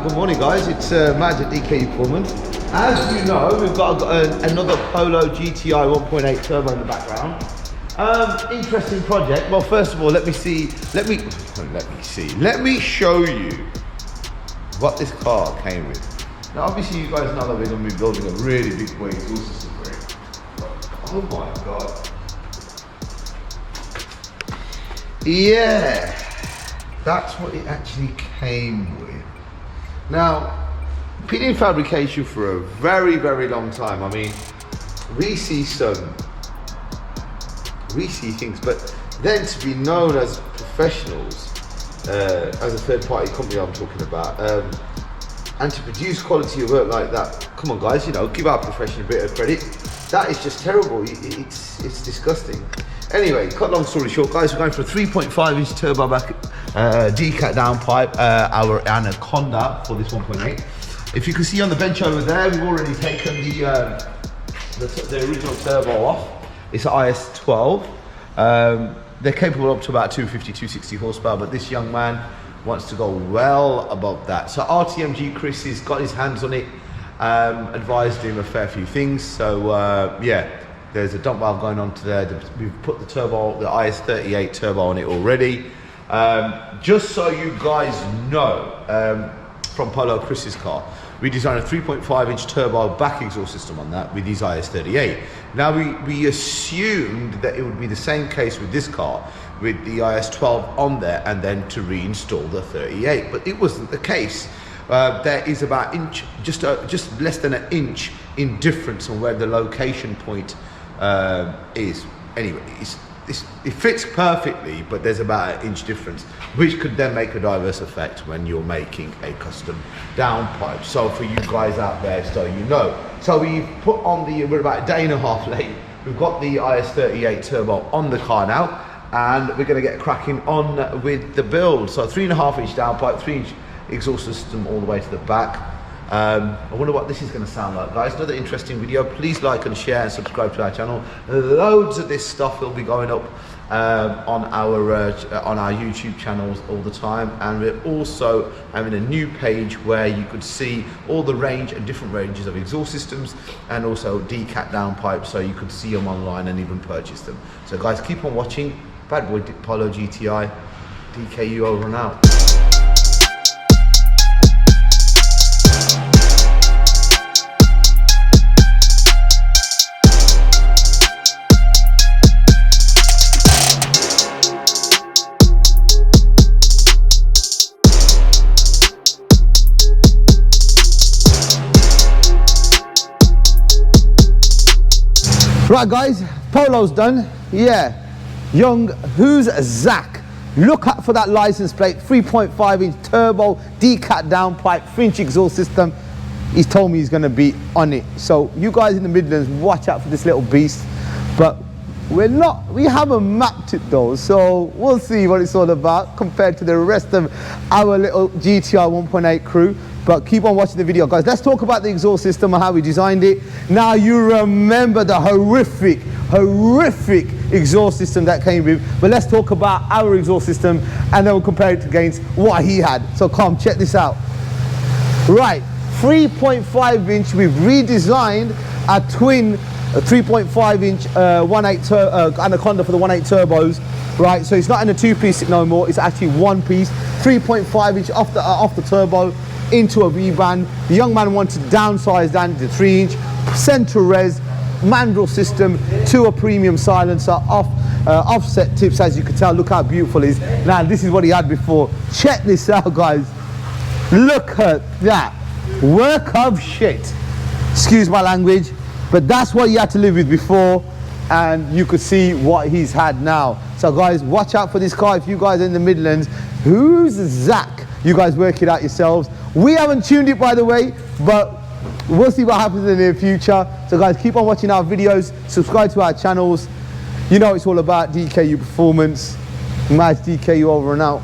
Good morning, guys. It's Matt at DECAT Performance. As you know, we've got another Polo GTI 1.8 turbo in the background. Interesting project. Well, first of all, let me show you what this car came with. Now, obviously, you guys know that we're going to be building a really big weight exhaust system for it. Oh my god! Yeah, that's what it actually came with. Now, been in fabrication for a very, very long time. I mean, we see things, but then to be known as professionals, as a third-party company I'm talking about, and to produce quality of work like that, come on guys, you know, give our profession a bit of credit. That is just terrible. It's disgusting. Anyway, cut long story short, guys, we're going for a 3.5-inch turbo back DECAT downpipe, our Anaconda for this 1.8. If you can see on the bench over there, we've already taken the original turbo off. It's an IS12. They're capable up to about 250, 260 horsepower, but this young man wants to go well above that. So RTMG Chris has got his hands on it, advised him a fair few things. So yeah, there's a dump valve going on to there. We've put the turbo, the IS38 turbo on it already. Just so you guys know, from Polo Chris's car, we designed a 3.5-inch turbo back exhaust system on that with these IS38. Now we assumed that it would be the same case with this car, with the IS12 on there, and then to reinstall the 38, but it wasn't the case. There is about just less than an inch in difference on where the location point is. Anyway, it fits perfectly, but there's about an inch difference, which could then make a diverse effect when you're making a custom downpipe. So for you guys out there, so you know. So we've put on we're about a day and a half late. We've got the IS38 turbo on the car now, and we're gonna get cracking on with the build. So 3.5-inch downpipe, 3-inch exhaust system all the way to the back. I wonder what this is going to sound like, guys. Another interesting video. Please like and share and subscribe to our channel. Loads of this stuff will be going up on our YouTube channels all the time, and we're also having a new page where you could see all the range and different ranges of exhaust systems, and also DECAT downpipes, so you could see them online and even purchase them. So guys, keep on watching. Bad boy Polo GTI, DKU over and out. Right guys, Polo's done. Yeah, young, who's Zach? Look out for that license plate, 3.5-inch turbo, DECAT downpipe, 3-inch exhaust system. He's told me he's gonna be on it. So you guys in the Midlands, watch out for this little beast. But we haven't mapped it though, so we'll see what it's all about compared to the rest of our little GTI 1.8 crew. But keep on watching the video, guys. Let's talk about the exhaust system and how we designed it. Now you remember the horrific exhaust system that came with, but let's talk about our exhaust system and then we'll compare it against what he had. So come, check this out. Right, 3.5-inch, we've redesigned a twin 3.5-inch 1.8 Anaconda for the 1.8 turbos, right? So it's not in a two-piece no more, it's actually one piece, 3.5-inch off the turbo into a V-band. The young man wanted to downsize down to 3-inch, center res, mandrel system to a premium silencer, offset tips, as you can tell. Look how beautiful it is. Now this is what he had before. Check this out, guys. Look at that. Work of shit. Excuse my language, but that's what he had to live with before, and you could see what he's had now. So guys, watch out for this car. If you guys are in the Midlands, who's Zach? You guys work it out yourselves. We haven't tuned it, by the way, but we'll see what happens in the near future. So guys, keep on watching our videos, subscribe to our channels. You know it's all about DKU Performance. Match DKU over and out.